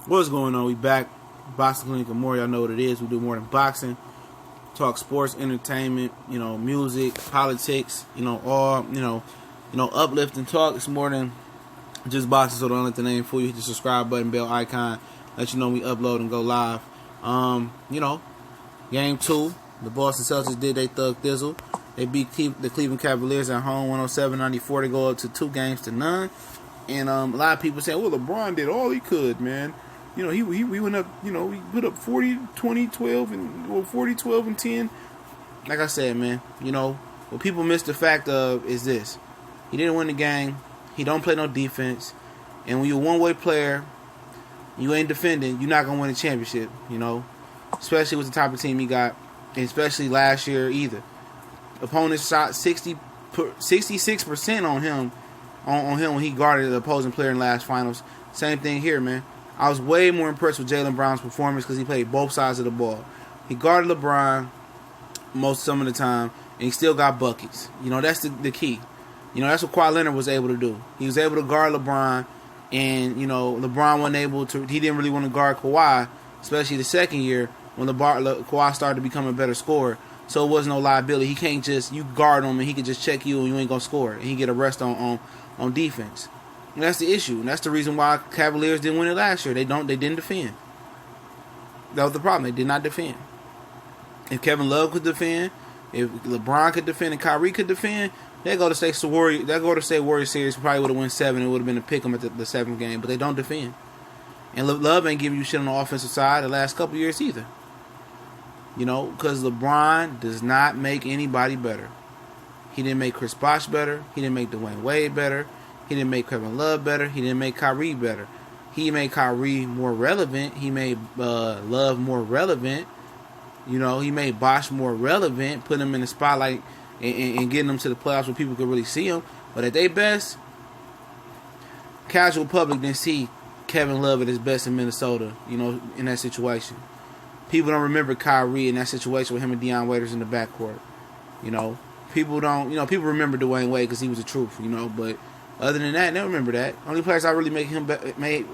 What's going on? We back. Boxing Clinic and more. Y'all know what it is. We do more than boxing. Talk sports, entertainment, music, politics, all, uplifting talk. It's more than just boxing, so don't let the name fool you. Hit the subscribe button, bell icon. Let you know we upload and go live. Game 2. The Boston Celtics did they thug thizzle. They beat the Cleveland Cavaliers at home 107-94 to go up to 2-0. And a lot of people saying, well, LeBron did all he could, man. He went up, we put up 40, 20, 12, and 40, 12, and 10. Like I said, man, what people miss the fact of is this. He didn't win the game. He don't play no defense. And when you're a one-way player, you ain't defending, you're not going to win a championship, Especially with the type of team he got, and especially last year either. Opponents shot 66% on him when he guarded the opposing player in the last finals. Same thing here, man. I was way more impressed with Jaylen Brown's performance because he played both sides of the ball. He guarded LeBron some of the time, and he still got buckets. That's the key. That's what Kawhi Leonard was able to do. He was able to guard LeBron, and, LeBron wasn't able to. He didn't really want to guard Kawhi, especially the second year when Kawhi started to become a better scorer. So it wasn't no liability. He can't just, you guard him, and he can just check you, and you ain't going to score. And he get a rest on defense. And that's the issue. And that's the reason why Cavaliers didn't win it last year. They didn't defend. That was the problem. They did not defend. If Kevin Love could defend, if LeBron could defend, and Kyrie could defend, they go to State Warriors series probably would have won 7. It would have been a pick 'em at the 7th game. But they don't defend. And Love ain't giving you shit on the offensive side the last couple years either. Because LeBron does not make anybody better. He didn't make Chris Bosh better. He didn't make Dwayne Wade better. He didn't make Kevin Love better. He didn't make Kyrie better. He made Kyrie more relevant. He made Love more relevant. He made Bosh more relevant, put him in the spotlight and getting them to the playoffs where people could really see him. But at their best, casual public didn't see Kevin Love at his best in Minnesota, in that situation. People don't remember Kyrie in that situation with him and Deion Waiters in the backcourt. People don't, people remember Dwayne Wade because he was the truth, but other than that, they don't remember that. Only players I really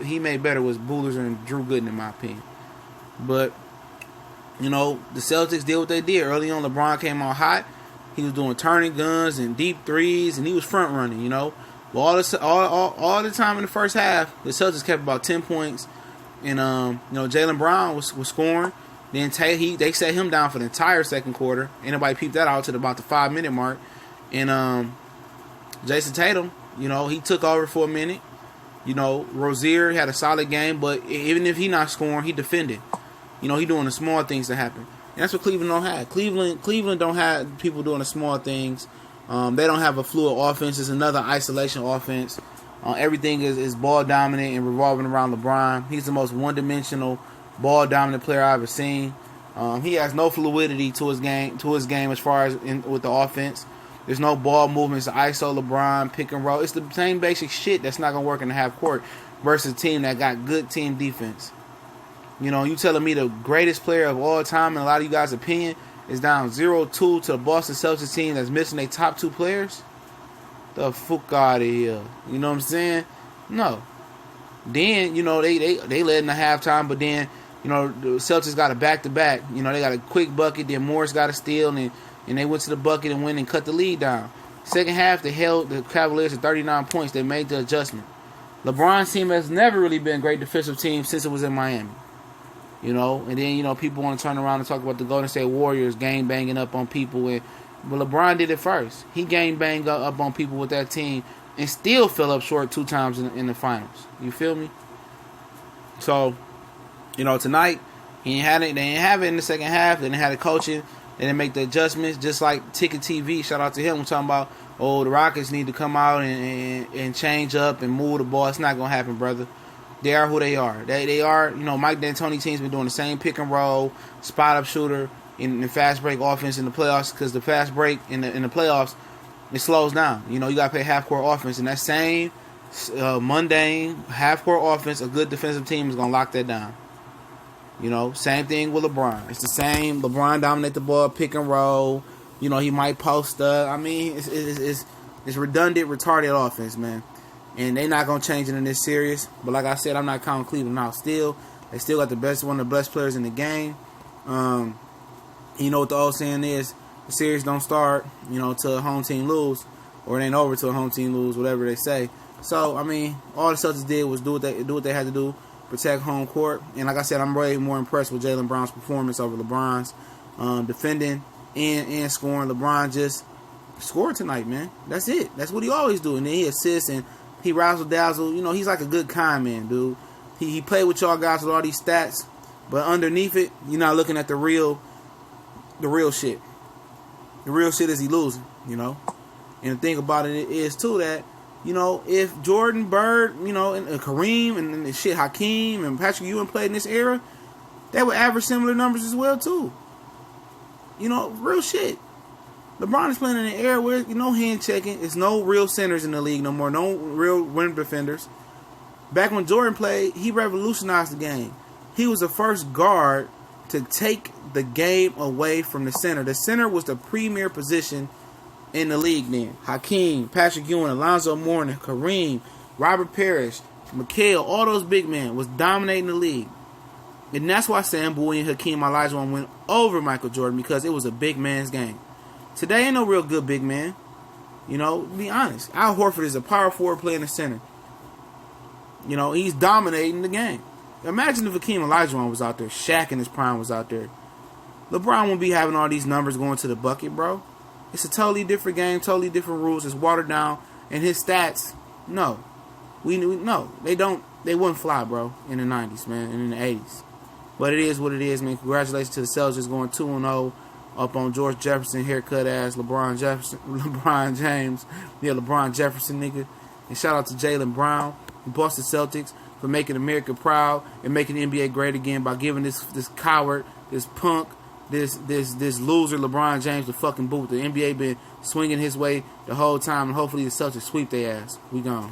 he made better was Bullers and Drew Gooden, in my opinion. But, the Celtics did what they did. Early on, LeBron came out hot. He was doing turning guns and deep threes, and he was front running, But all the time in the first half, the Celtics kept about 10 points. And, Jaylen Brown was scoring. Then they set him down for the entire second quarter. Ain't nobody peeped that out to about the 5-minute mark. And Jason Tatum, he took over for a minute. Rozier had a solid game, but even if he not scoring, he defended. He doing the small things to happen. And that's what Cleveland don't have. Cleveland don't have people doing the small things. They don't have a fluid offense. It's another isolation offense. Everything is ball dominant and revolving around LeBron. He's the most one-dimensional ball dominant player I've ever seen. He has no fluidity to his game as far as with the offense. There's no ball movements, ISO, LeBron, pick and roll. It's the same basic shit that's not gonna work in the half court versus a team that got good team defense. You telling me the greatest player of all time in a lot of you guys' opinion is down 0-2 to the Boston Celtics team that's missing their top 2 players? The fuck out of here. You know what I'm saying? No. Then, they led in the halftime, but then, the Celtics got a back-to-back. They got a quick bucket, then Morris got a steal, and they went to the bucket and went and cut the lead down. Second half, they held the Cavaliers to 39 points. They made the adjustment. LeBron's team has never really been a great defensive team since it was in Miami. And then, people want to turn around and talk about the Golden State Warriors gang banging up on people. But LeBron did it first. He gang banged up on people with that team and still fell up short 2 times in the finals. You feel me? So, tonight, they didn't have it in the second half. They didn't have the coaching. They didn't make the adjustments. Just like Ticket TV, shout out to him. We're talking about, the Rockets need to come out and change up and move the ball. It's not going to happen, brother. They are who they are. They are, Mike D'Antoni team's been doing the same pick and roll, spot up shooter in the fast break offense in the playoffs, because the fast break in the playoffs, it slows down. You got to play half court offense, and that same mundane half court offense, a good defensive team is going to lock that down. Same thing with LeBron. It's the same. LeBron dominate the ball, pick and roll. He might post up. I mean, it's redundant, retarded offense, man. and they not gonna change it in this series. But like I said, I'm not counting Cleveland out. Still, they still got one of the best players in the game. You know what the old saying is: the series don't start, till a home team lose, or it ain't over till a home team lose, whatever they say. So I mean, all the Celtics did was do what they had to do, protect home court. And like I said, I'm way more impressed with Jaylen Brown's performance over LeBron's, defending and scoring. LeBron just scored tonight, man. That's it. That's what he always do. And then he assists and he razzle dazzle. He's like a good con man, dude. He played with y'all guys with all these stats, but underneath it, you're not looking at the real shit. The real shit is he losing, And the thing about it is too that, if Jordan, Bird, and Kareem and shit, Hakeem and Patrick Ewing played in this era, they would average similar numbers as well too. Real shit. LeBron is playing in an era where hand checking. It's no real centers in the league no more. No real rim defenders. Back when Jordan played, he revolutionized the game. He was the first guard to take the game away from the center. The center was the premier position in the league then. Hakeem, Patrick Ewing, Alonzo Mourning, Kareem, Robert Parrish, McHale, all those big men was dominating the league. And that's why Sam Bowie and Hakeem Olajuwon went over Michael Jordan, because it was a big man's game. Today ain't no real good big man. To be honest. Al Horford is a power forward playing the center. He's dominating the game. Imagine if Hakeem Olajuwon was out there, Shaq in his prime was out there. LeBron wouldn't be having all these numbers going to the bucket, bro. It's a totally different game, totally different rules. It's watered down, and his stats, no, they wouldn't fly, bro, in the 90s, man, and in the 80s. But it is what it is, man. Congratulations to the Celtics going 2-0 up on George Jefferson, haircut ass LeBron James, LeBron Jefferson nigga. And shout out to Jaylen Brown, who bossed the Celtics for making America proud and making the NBA great again by giving this coward, this punk, this loser LeBron James the fucking boot. The NBA been swinging his way the whole time, and hopefully the Celtics sweep their ass. We gone.